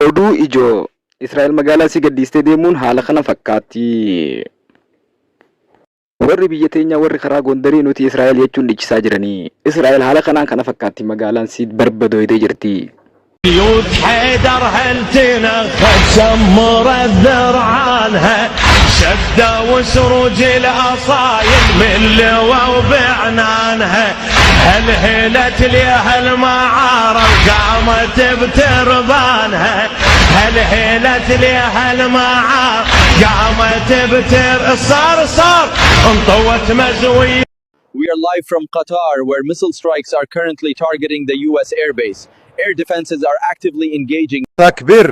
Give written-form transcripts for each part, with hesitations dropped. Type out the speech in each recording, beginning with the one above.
oduu ijoo Israa'el magaalaa si gaddistee deemuun haala kana fakkaatti. warri biyya teenya warri karaa Gondarii nuti Israa'el jechuun dhichisaa jiranii. Israa'el haala kanaan kana fakkaatti magaalaan si barbadooytee jirti. يود حيدر هلتنا خسمر الذرعانها شدة وسروج الأصايل من لوا وبعنانها هلهلت ليها المعارة قامت بتربانها هلهلت ليها المعارة قامت صار انطوت مزوي. We are live from Qatar, where missile strikes are currently targeting the U.S. airbase. Air defenses are actively engaging. Takbir!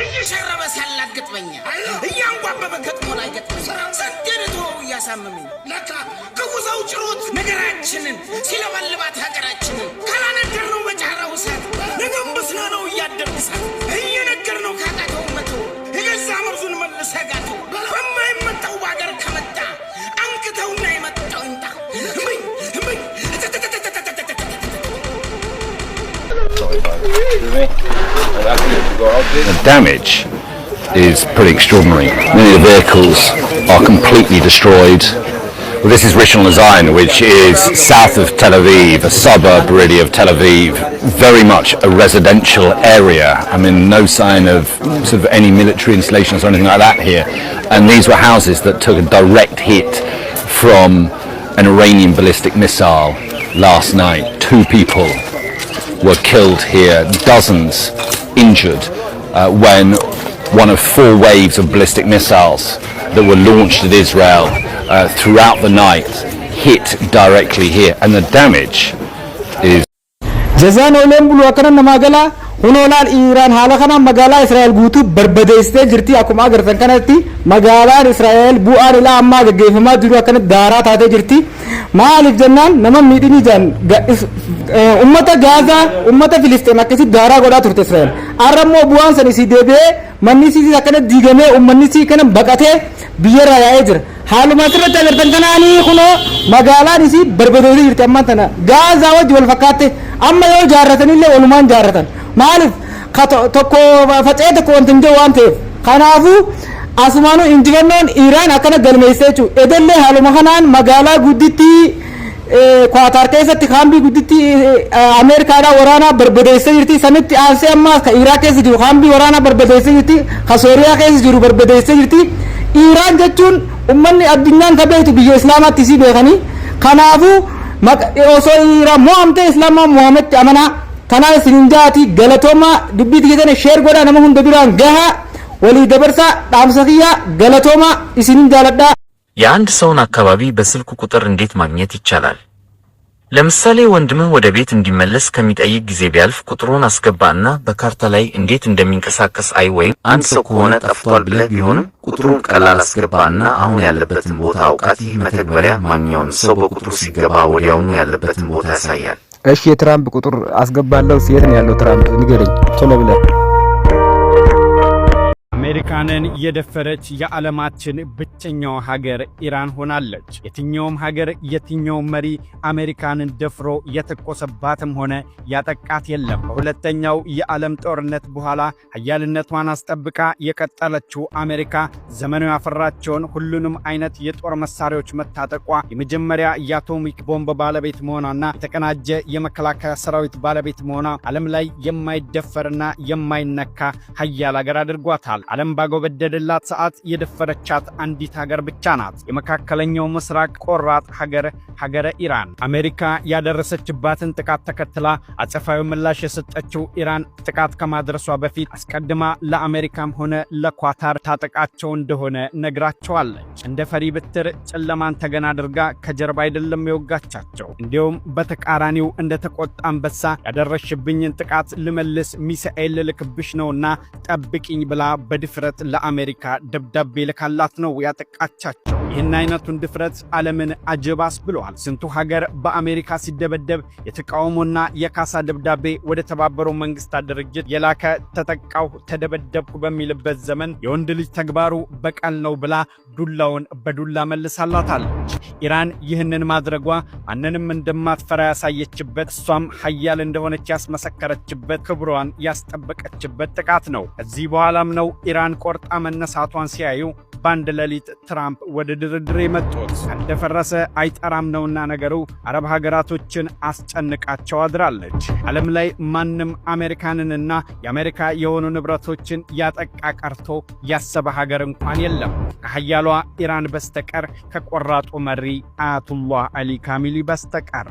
እየሸረበ ሲያላት ገጥበኛ እያንጓበበ ገጥሞን አይገጥም ሰደርቶ ያሳመመኝ ለካ ከጉዛው ጭሮት ነገራችንን ሲለበልባት ሀገራችንን ካላነገር ነው በጫራው ሰት ነገም በስና ነው ያደርሳት እየነገር ነው ካቃተው መቶ የገዛ መርዙን መልሰጋቱ በማይመጣው ባገር ከመጣ አንክተውና የመጣው እንታ The damage is pretty extraordinary. Many of the vehicles are completely destroyed. Well, this is Rishon LeZion, which is south of Tel Aviv, a suburb really of Tel Aviv, very much a residential area. I mean, no sign of sort of any military installations or anything like that here. And these were houses that took a direct hit from an Iranian ballistic missile last night. 2 people were killed here, dozens injured when one of 4 waves of ballistic missiles that were launched at Israel throughout the night hit directly here, and the damage is جزان ولم بلو أكرم نماغلا هنولال إيران حالخنا مغالا إسرائيل غوتو بربديسته جرتي أكما غرتن كانتي مغالا إسرائيل بوار إلا أما غيفما جرو أكنا دارات هذا جرتي ما ألف جنان نما ميديني جان أمتا غازا أمتا فلسطين أكسي دارا غدا ترت إسرائيل أرمو بوان سنسي ديبه مني سيسي أكنا ديگمه أمني سي كنا بقاته بير رايجر حالو ما سرت غرتن كناني خنو مغالا نسي بربدوزي جرتي أما تنا غازا وجوال فكاته أما يو جارتن إلا ولمان جارتن مالف تكو فتاة كونتن جوانته خنافو أسمانو إنجفنون إيران أكنا قلميسيچو إدلي حالو مخنان مغالا قدتي قواتار كيسة تخامبي قدتي أمريكا دا ورانا بربديسي جرتي سنت آنسي أما إيراك كيسة جرو خامبي ورانا بربديسي جرتي خسوريا كيسة جرو بربديسي جرتي إيران جتون أمني الدنيان كبيرتو بيجو إسلامات تسي بيخاني خنافو osoo Iiraan mo'amte Islaamaa Muhammad amana kana sininjaati galatoma dubbiti keessan sheer godha nama hunda biraan gaha walii dabarsa dhaamsaqiya galatoma isinin jaaladha የአንድ ሰውን አካባቢ በስልኩ ቁጥር እንዴት ማግኘት ይቻላል? ለምሳሌ ወንድምህ ወደ ቤት እንዲመለስ ከሚጠይቅ ጊዜ ቢያልፍ ቁጥሩን አስገባና በካርታ ላይ እንዴት እንደሚንቀሳቀስ አይ ወይም አንድ ሰው ከሆነ ጠፍቷል ብለህ ቢሆንም ቁጥሩን ቀላል አስገባና አሁን ያለበትን ቦታ አውቃት። ይህ መተግበሪያ ማንኛውም ሰው በቁጥሩ ሲገባ ወዲያውኑ ያለበትን ቦታ ያሳያል። እሺ የትራምፕ ቁጥር አስገባለሁ ሲየት ነው ያለው ትራምፕ ንገረኝ ቶሎ ብለህ አሜሪካንን የደፈረች የዓለማችን ብቸኛው ሀገር ኢራን ሆናለች። የትኛውም ሀገር የትኛውም መሪ አሜሪካንን ደፍሮ የተቆሰባትም ሆነ ያጠቃት የለም። በሁለተኛው የዓለም ጦርነት በኋላ ኃያልነቷን አስጠብቃ የቀጠለችው አሜሪካ ዘመኑ ያፈራቸውን ሁሉንም አይነት የጦር መሳሪያዎች መታጠቋ የመጀመሪያ የአቶሚክ ቦምብ ባለቤት መሆኗና የተቀናጀ የመከላከያ ሰራዊት ባለቤት መሆኗ ዓለም ላይ የማይደፈርና የማይነካ ኃያል ሀገር አድርጓታል። ዓለም ባጎበደደላት ሰዓት የደፈረቻት አንዲት ሀገር ብቻ ናት። የመካከለኛው ምስራቅ ቆራጥ ሀገረ ኢራን። አሜሪካ ያደረሰችባትን ጥቃት ተከትላ አጸፋዊ ምላሽ የሰጠችው ኢራን ጥቃት ከማድረሷ በፊት አስቀድማ ለአሜሪካም ሆነ ለኳታር ታጠቃቸው እንደሆነ ነግራቸዋለች። እንደ ፈሪ ብትር ጨለማን ተገና አድርጋ ከጀርባ አይደለም የወጋቻቸው። እንዲሁም በተቃራኒው እንደ ተቆጣ አንበሳ ያደረሽብኝን ጥቃት ልመልስ ሚሳኤል ልክብሽ ነውና ጠብቂኝ ብላ በድፍረት ለአሜሪካ ደብዳቤ ልካላት ነው ያጠቃቻቸው። ይህን አይነቱን ድፍረት ዓለምን አጀባስ ብለዋል። ስንቱ ሀገር በአሜሪካ ሲደበደብ የተቃውሞና የካሳ ደብዳቤ ወደ ተባበረው መንግስታት ድርጅት የላከ ተጠቃው ተደበደብኩ በሚልበት ዘመን የወንድ ልጅ ተግባሩ በቀል ነው ብላ ዱላውን በዱላ መልሳላታለች። ኢራን ይህንን ማድረጓ ማንንም እንደማትፈራ ያሳየችበት፣ እሷም ሀያል እንደሆነች ያስመሰከረችበት፣ ክብሯን ያስጠበቀችበት ጥቃት ነው። ከዚህ በኋላም ነው ኢራን ቆርጣ መነሳቷን ሲያዩ በአንድ ሌሊት ትራምፕ ወደ ድርድር የመጡት። እንደፈረሰ አይጠራም ነውና ነገሩ አረብ ሀገራቶችን አስጨንቃቸው አድራለች። ዓለም ላይ ማንም አሜሪካንንና የአሜሪካ የሆኑ ንብረቶችን ያጠቃ ቀርቶ ያሰበ ሀገር እንኳን የለም ከሀያሏ ኢራን በስተቀር፣ ከቆራጡ መሪ አያቱላህ አሊ ካሚሊ በስተቀር።